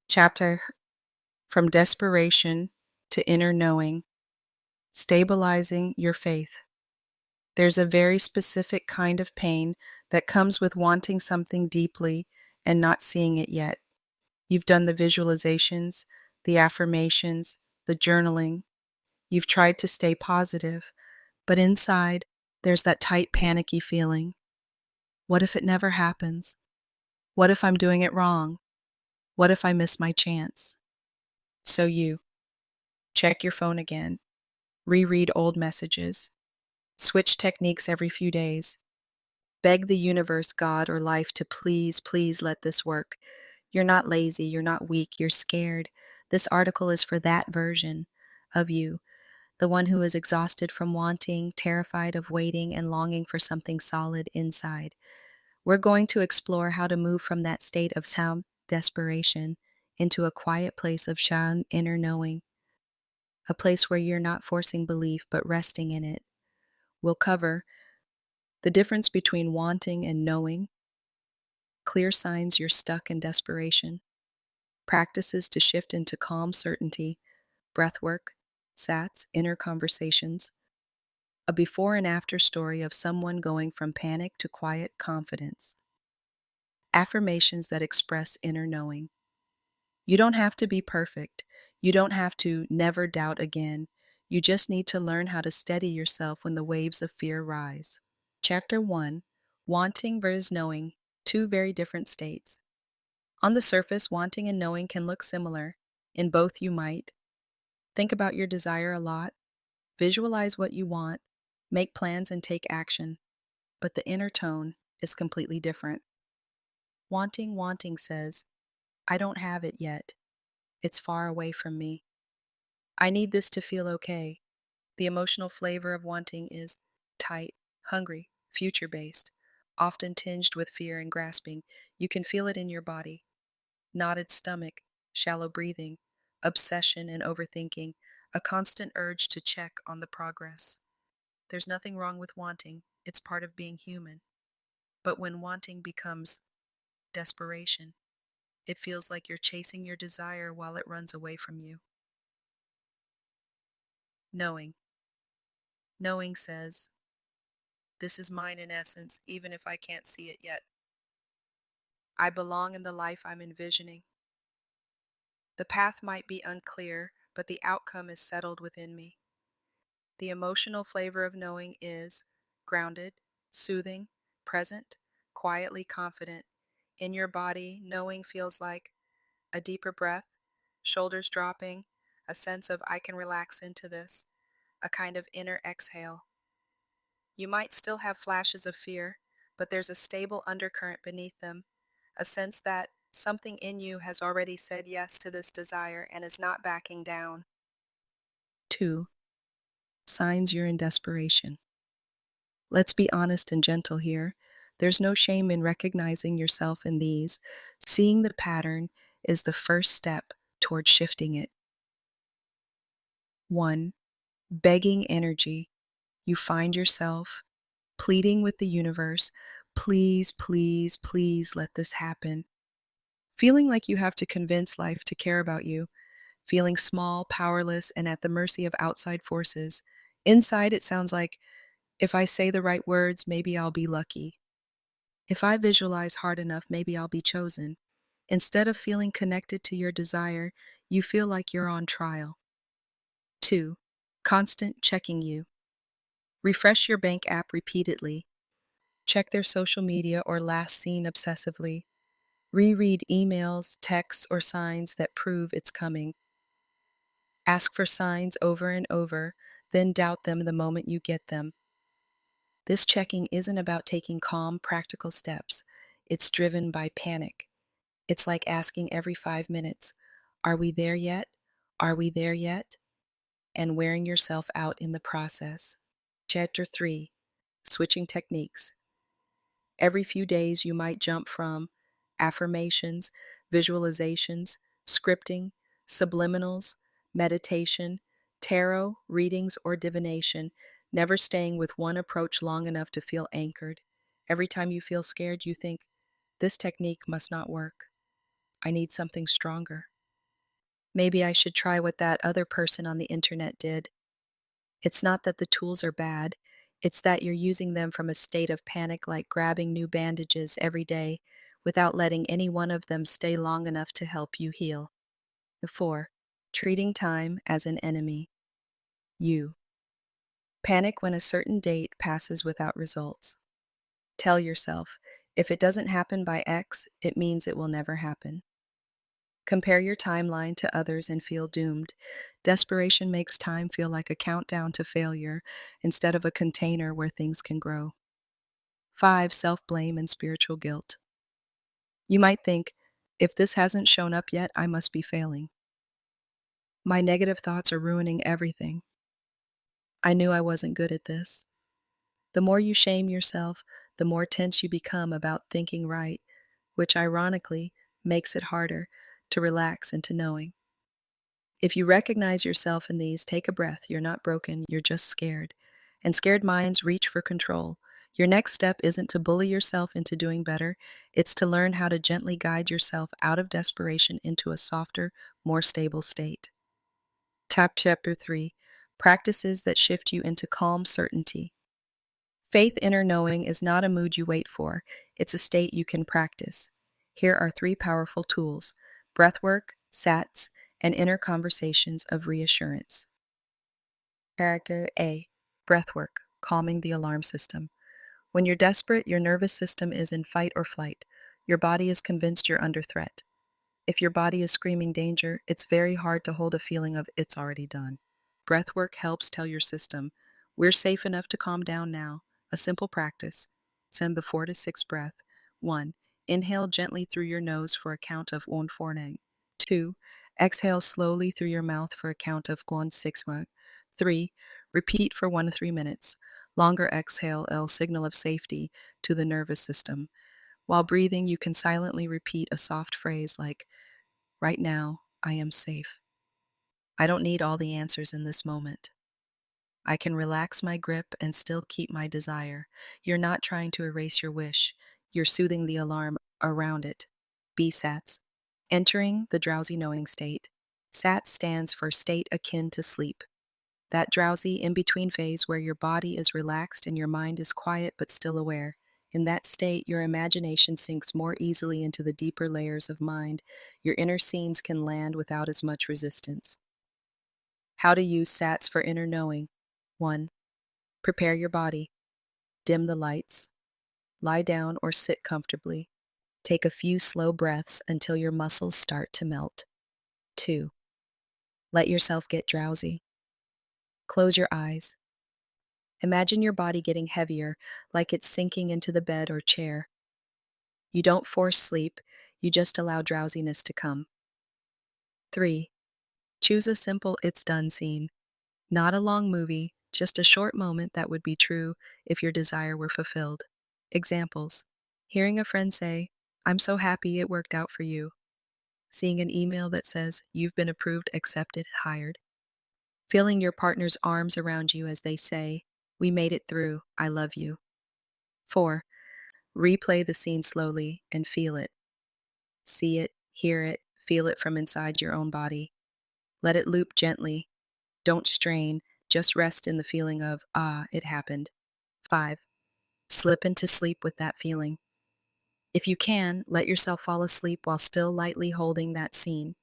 Chapter From Desperation to Inner Knowing, Stabilizing Your Faith. There's a very specific kind of pain that comes with wanting something deeply and not seeing it yet. You've done the visualizations, the affirmations, the journaling. You've tried to stay positive, but inside, there's that tight, panicky feeling. What if it never happens? What if I'm doing it wrong? What if I miss my chance? So you check your phone again, reread old messages, switch techniques every few days, beg the universe, God, or life to please, please let this work. You're not lazy, you're not weak, you're scared. This article is for that version of you, the one who is exhausted from wanting, terrified of waiting, and longing for something solid inside. We're going to explore how to move from that state of sound desperation into a quiet place of sound inner knowing, a place where you're not forcing belief but resting in it. We'll cover the difference between wanting and knowing, clear signs you're stuck in desperation, practices to shift into calm certainty, breathwork, SATs, inner conversations, a before and after story of someone going from panic to quiet confidence, affirmations that express inner knowing. You don't have to be perfect. You don't have to never doubt again. You just need to learn how to steady yourself when the waves of fear rise. Chapter 1, Wanting versus Knowing, Two Very Different States. On the surface, wanting and knowing can look similar. In both you might think about your desire a lot, visualize what you want, make plans and take action. But the inner tone is completely different. Wanting says, I don't have it yet. It's far away from me. I need this to feel okay. The emotional flavor of wanting is tight, hungry, future-based, often tinged with fear and grasping. You can feel it in your body. Knotted stomach, shallow breathing, obsession and overthinking, a constant urge to check on the progress. There's nothing wrong with wanting. It's part of being human. But when wanting becomes desperation, it feels like you're chasing your desire while it runs away from you. Knowing. Knowing says, this is mine in essence, even if I can't see it yet. I belong in the life I'm envisioning. The path might be unclear, but the outcome is settled within me. The emotional flavor of knowing is grounded, soothing, present, quietly confident. In your body, knowing feels like a deeper breath, shoulders dropping, a sense of I can relax into this, a kind of inner exhale. You might still have flashes of fear, but there's a stable undercurrent beneath them, a sense that something in you has already said yes to this desire and is not backing down. 2. Signs you're in desperation. Let's be honest and gentle here. There's no shame in recognizing yourself in these. Seeing the pattern is the first step toward shifting it. 1. Begging energy. You find yourself pleading with the universe, please, please, please let this happen. Feeling like you have to convince life to care about you, feeling small, powerless, and at the mercy of outside forces. Inside, it sounds like, if I say the right words, maybe I'll be lucky. If I visualize hard enough, maybe I'll be chosen. Instead of feeling connected to your desire, you feel like you're on trial. 2. Constant checking you. Refresh your bank app repeatedly. Check their social media or last seen obsessively. Reread emails, texts, or signs that prove it's coming. Ask for signs over and over, then doubt them the moment you get them. This checking isn't about taking calm, practical steps. It's driven by panic. It's like asking every 5 minutes, are we there yet? Are we there yet? And wearing yourself out in the process. Chapter 3, Switching Techniques. Every few days you might jump from affirmations, visualizations, scripting, subliminals, meditation, tarot, readings, or divination, never staying with one approach long enough to feel anchored. Every time you feel scared, you think, this technique must not work. I need something stronger. Maybe I should try what that other person on the internet did. It's not that the tools are bad, it's that you're using them from a state of panic, like grabbing new bandages every day without letting any one of them stay long enough to help you heal. 4. Treating time as an enemy. You panic when a certain date passes without results. Tell yourself, if it doesn't happen by X, it means it will never happen. Compare your timeline to others and feel doomed. Desperation makes time feel like a countdown to failure instead of a container where things can grow. 5. Self-blame and spiritual guilt. You might think, if this hasn't shown up yet, I must be failing. My negative thoughts are ruining everything. I knew I wasn't good at this. The more you shame yourself, the more tense you become about thinking right, which ironically makes it harder to relax into knowing. If you recognize yourself in these, take a breath. You're not broken, you're just scared. And scared minds reach for control. Your next step isn't to bully yourself into doing better, it's to learn how to gently guide yourself out of desperation into a softer, more stable state. Chapter 3. Practices that shift you into calm certainty. Faith inner knowing is not a mood you wait for, it's a state you can practice. Here are 3 powerful tools: breathwork, sats, and inner conversations of reassurance. Paragraph A. Breathwork, calming the alarm system. When you're desperate, your nervous system is in fight or flight. Your body is convinced you're under threat. If your body is screaming danger, it's very hard to hold a feeling of it's already done. Breathwork helps tell your system, we're safe enough to calm down now. A simple practice. Send the 4 to 6 breath. 1. Inhale gently through your nose for a count of 1 4 9. 2. Exhale slowly through your mouth for a count of 1 6 1. 3. Repeat for 1 to 3 minutes. Longer exhale, a signal of safety to the nervous system. While breathing, you can silently repeat a soft phrase like, right now, I am safe. I don't need all the answers in this moment. I can relax my grip and still keep my desire. You're not trying to erase your wish. You're soothing the alarm around it. BSATs. Entering the drowsy knowing state. SAT stands for state akin to sleep. That drowsy in-between phase where your body is relaxed and your mind is quiet but still aware. In that state, your imagination sinks more easily into the deeper layers of mind. Your inner scenes can land without as much resistance. How to use SATs for inner knowing. 1. Prepare your body. Dim the lights. Lie down or sit comfortably. Take a few slow breaths until your muscles start to melt. 2. Let yourself get drowsy. Close your eyes. Imagine your body getting heavier, like it's sinking into the bed or chair. You don't force sleep, you just allow drowsiness to come. 3. Choose a simple it's done scene. Not a long movie, just a short moment that would be true if your desire were fulfilled. Examples: hearing a friend say, I'm so happy it worked out for you. Seeing an email that says, you've been approved, accepted, hired. Feeling your partner's arms around you as they say, we made it through, I love you. 4. Replay the scene slowly and feel it. See it, hear it, feel it from inside your own body. Let it loop gently. Don't strain, just rest in the feeling of, it happened. 5. Slip into sleep with that feeling. If you can, let yourself fall asleep while still lightly holding that scene.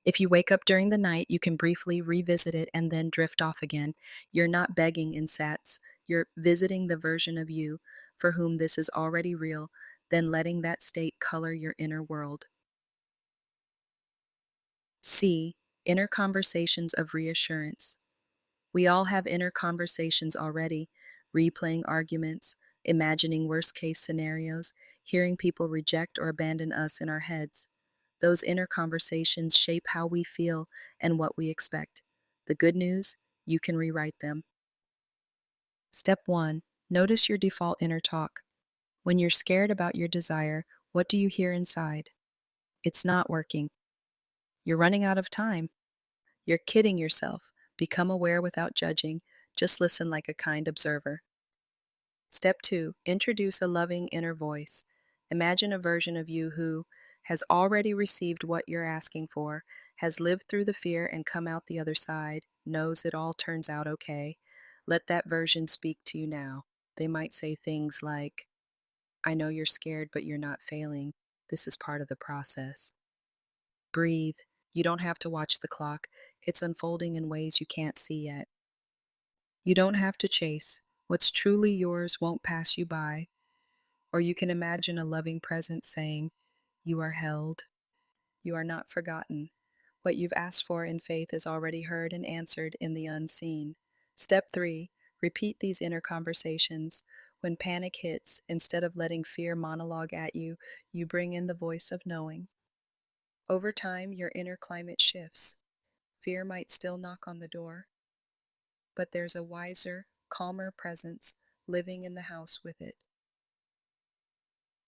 If you wake up during the night, you can briefly revisit it and then drift off again. You're not begging in sats. You're visiting the version of you for whom this is already real, then letting that state color your inner world. C. Inner conversations of reassurance. We all have inner conversations already, replaying arguments, imagining worst-case scenarios, hearing people reject or abandon us in our heads. Those inner conversations shape how we feel and what we expect. The good news, you can rewrite them. Step 1. Notice your default inner talk. When you're scared about your desire, what do you hear inside? It's not working. You're running out of time. You're kidding yourself. Become aware without judging. Just listen like a kind observer. Step 2. Introduce a loving inner voice. Imagine a version of you who has already received what you're asking for, has lived through the fear and come out the other side, knows it all turns out okay. Let that version speak to you now. They might say things like, I know you're scared, but you're not failing. This is part of the process. Breathe. You don't have to watch the clock. It's unfolding in ways you can't see yet. You don't have to chase. What's truly yours won't pass you by. Or you can imagine a loving presence saying, you are held. You are not forgotten. What you've asked for in faith is already heard and answered in the unseen. Step 3. Repeat these inner conversations. When panic hits, instead of letting fear monologue at you, you bring in the voice of knowing. Over time, your inner climate shifts. Fear might still knock on the door, but there's a wiser, calmer presence living in the house with it.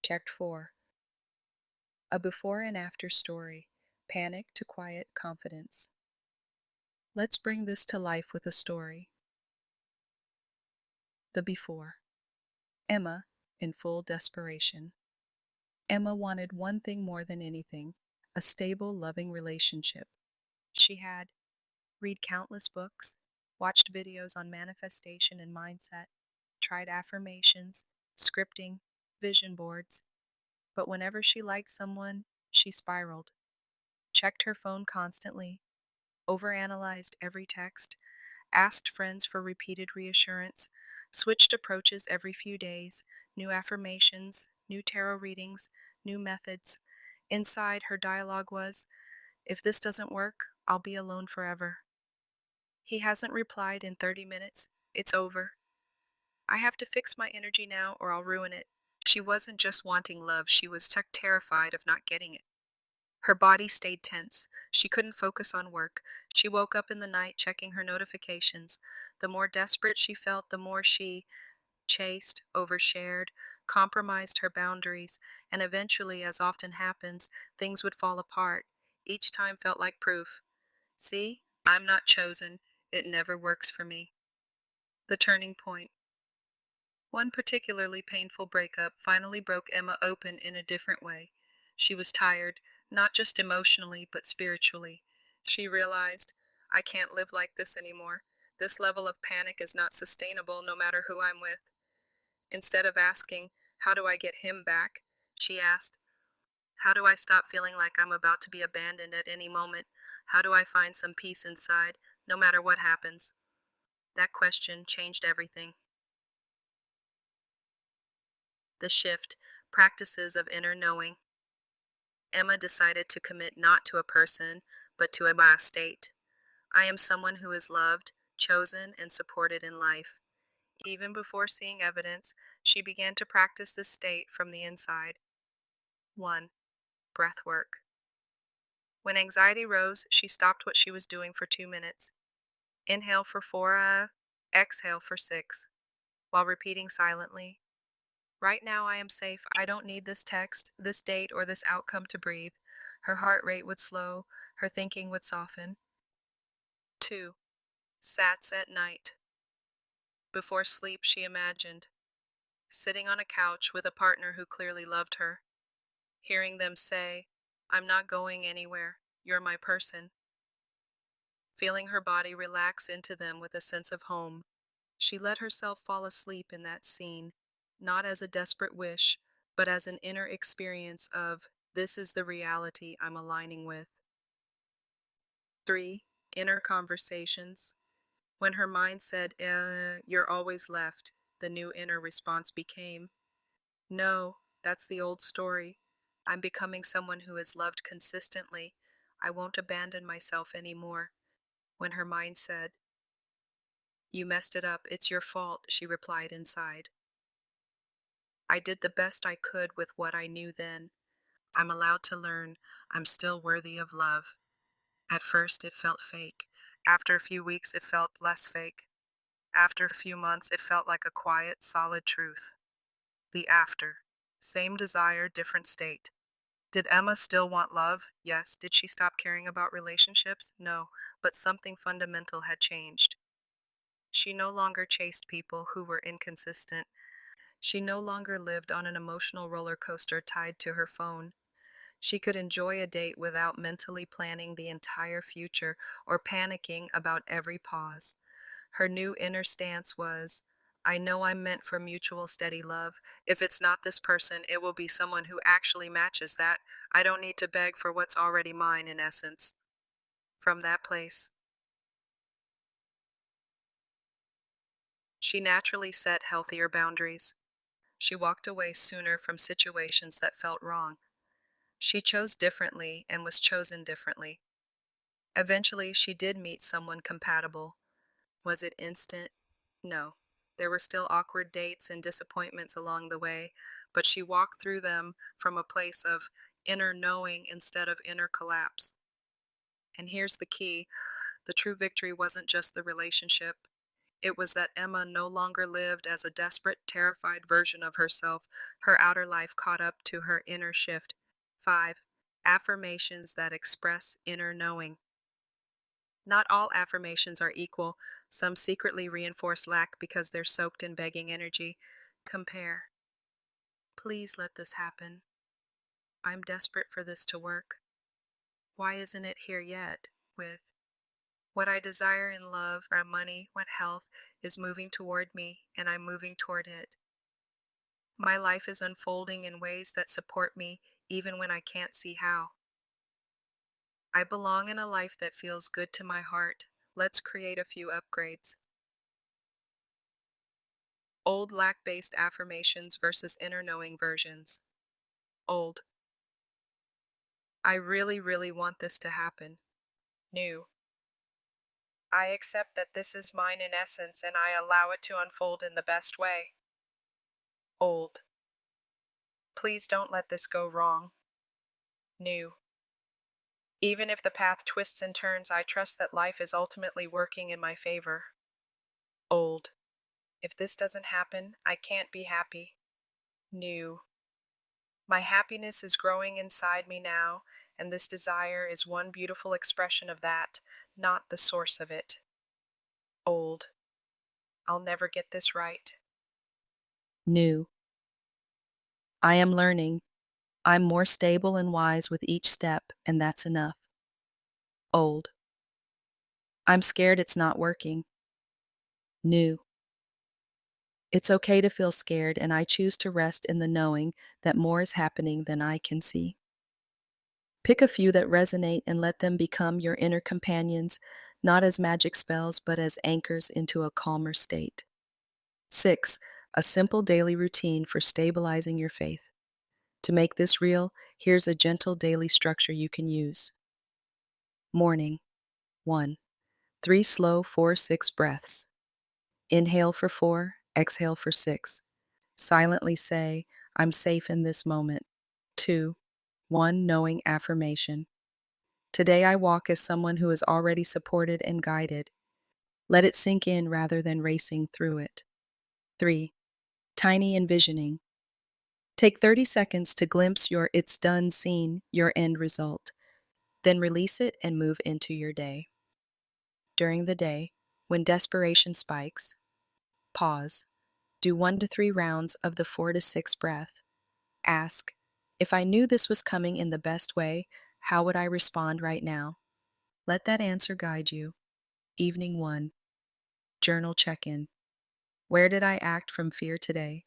Check 4. A before and after story. Panic to quiet confidence. Let's bring this to life with a story. The before. Emma, in full desperation. Emma wanted one thing more than anything, a stable, loving relationship. She had read countless books, watched videos on manifestation and mindset, tried affirmations, scripting, vision boards. But whenever she liked someone, she spiraled, checked her phone constantly, overanalyzed every text, asked friends for repeated reassurance, switched approaches every few days, new affirmations, new tarot readings, new methods. Inside, her dialogue was, if this doesn't work, I'll be alone forever. He hasn't replied in 30 minutes. It's over. I have to fix my energy now or I'll ruin it. She wasn't just wanting love, she was terrified of not getting it. Her body stayed tense. She couldn't focus on work. She woke up in the night checking her notifications. The more desperate she felt, the more she chased, overshared, compromised her boundaries, and eventually, as often happens, things would fall apart. Each time felt like proof. See, I'm not chosen. It never works for me. The turning point. One particularly painful breakup finally broke Emma open in a different way. She was tired, not just emotionally, but spiritually. She realized, I can't live like this anymore. This level of panic is not sustainable no matter who I'm with. Instead of asking, how do I get him back? She asked, how do I stop feeling like I'm about to be abandoned at any moment? How do I find some peace inside, no matter what happens? That question changed everything. The shift, practices of inner knowing. Emma decided to commit not to a person, but to a state. I am someone who is loved, chosen, and supported in life. Even before seeing evidence, she began to practice this state from the inside. 1. Breathwork. When anxiety rose, she stopped what she was doing for 2 minutes. Inhale for 4, exhale for 6, while repeating silently, right now I am safe. I don't need this text, this date, or this outcome to breathe. Her heart rate would slow, her thinking would soften. 2. Sats at night. Before sleep, she imagined sitting on a couch with a partner who clearly loved her, hearing them say, I'm not going anywhere, you're my person. Feeling her body relax into them with a sense of home, she let herself fall asleep in that scene, not as a desperate wish, but as an inner experience of, this is the reality I'm aligning with. 3. Inner conversations. When her mind said, you're always left, the new inner response became, no, that's the old story. I'm becoming someone who is loved consistently. I won't abandon myself anymore. When her mind said, you messed it up, it's your fault, she replied inside, I did the best I could with what I knew then. I'm allowed to learn. I'm still worthy of love. At first, it felt fake. After a few weeks, it felt less fake. After a few months, it felt like a quiet, solid truth. The after. Same desire, different state. Did Emma still want love? Yes. Did she stop caring about relationships? No. But something fundamental had changed. She no longer chased people who were inconsistent. She no longer lived on an emotional roller coaster tied to her phone. She could enjoy a date without mentally planning the entire future or panicking about every pause. Her new inner stance was, I know I'm meant for mutual steady love. If it's not this person, it will be someone who actually matches that. I don't need to beg for what's already mine, in essence. From that place, she naturally set healthier boundaries. She walked away sooner from situations that felt wrong. She chose differently and was chosen differently. Eventually, she did meet someone compatible. Was it instant? No. There were still awkward dates and disappointments along the way, but she walked through them from a place of inner knowing instead of inner collapse. And here's the key: the true victory wasn't just the relationship. It was that Emma no longer lived as a desperate, terrified version of herself. Her outer life caught up to her inner shift. 5. Affirmations that express inner knowing. Not all affirmations are equal. Some secretly reinforce lack because they're soaked in begging energy. Compare. Please let this happen. I'm desperate for this to work. Why isn't it here yet? With what I desire in love, or money, what health, is moving toward me, and I'm moving toward it. My life is unfolding in ways that support me, even when I can't see how. I belong in a life that feels good to my heart. Let's create a few upgrades. Old lack-based affirmations versus inner knowing versions. Old. I really, really want this to happen. New. I accept that this is mine in essence and I allow it to unfold in the best way. Old. Please don't let this go wrong. New. Even if the path twists and turns, I trust that life is ultimately working in my favor. Old. If this doesn't happen, I can't be happy. New. My happiness is growing inside me now, and this desire is one beautiful expression of that, not the source of it. Old. I'll never get this right. New. I am learning. I'm more stable and wise with each step, and that's enough. Old. I'm scared it's not working. New. It's okay to feel scared, and I choose to rest in the knowing that more is happening than I can see. Pick a few that resonate and let them become your inner companions, not as magic spells, but as anchors into a calmer state. 6. A simple daily routine for stabilizing your faith. To make this real, here's a gentle daily structure you can use. Morning. 1. 3 slow 4-6 breaths. Inhale for 4, exhale for 6. Silently say, I'm safe in this moment. 2. 1 knowing affirmation. Today I walk as someone who is already supported and guided. Let it sink in rather than racing through it. 3. Tiny envisioning. Take 30 seconds to glimpse your it's done scene, your end result. Then release it and move into your day. During the day, when desperation spikes, pause. Do 1 to 3 rounds of the 4 to 6 breath. Ask, if I knew this was coming in the best way, how would I respond right now? Let that answer guide you. Evening 1. Journal check-in. Where did I act from fear today?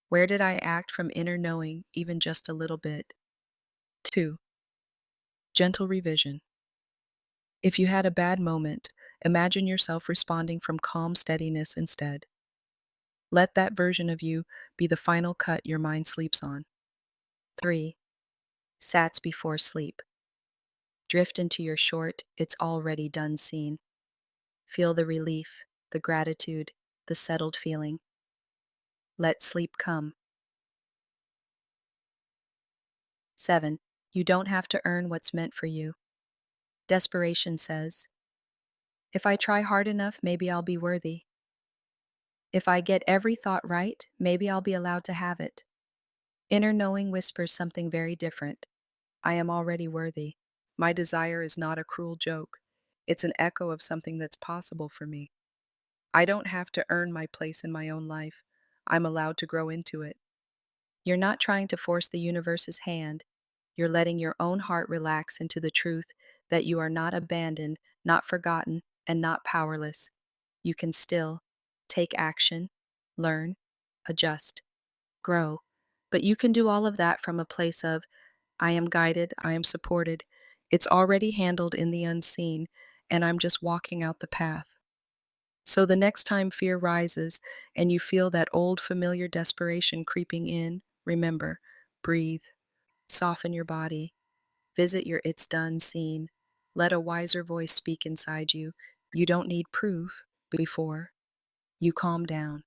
Where did I act from inner knowing, even just a little bit? 2. Gentle revision. If you had a bad moment, imagine yourself responding from calm steadiness instead. Let that version of you be the final cut your mind sleeps on. 3. Sats before sleep. Drift into your short, it's already done scene. Feel the relief, the gratitude, the settled feeling. Let sleep come. 7. You don't have to earn what's meant for you. Desperation says, if I try hard enough, maybe I'll be worthy. If I get every thought right, maybe I'll be allowed to have it. Inner knowing whispers something very different. I am already worthy. My desire is not a cruel joke. It's an echo of something that's possible for me. I don't have to earn my place in my own life. I'm allowed to grow into it. You're not trying to force the universe's hand. You're letting your own heart relax into the truth that you are not abandoned, not forgotten, and not powerless. You can still take action, learn, adjust, grow. But you can do all of that from a place of, I am guided, I am supported. It's already handled in the unseen, and I'm just walking out the path. So the next time fear rises and you feel that old familiar desperation creeping in, remember, breathe, soften your body, visit your it's done scene. Let a wiser voice speak inside you. You don't need proof before you calm down.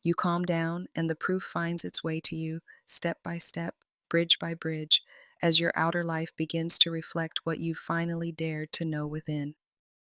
You calm down, and the proof finds its way to you, step by step, bridge by bridge, as your outer life begins to reflect what you finally dared to know within.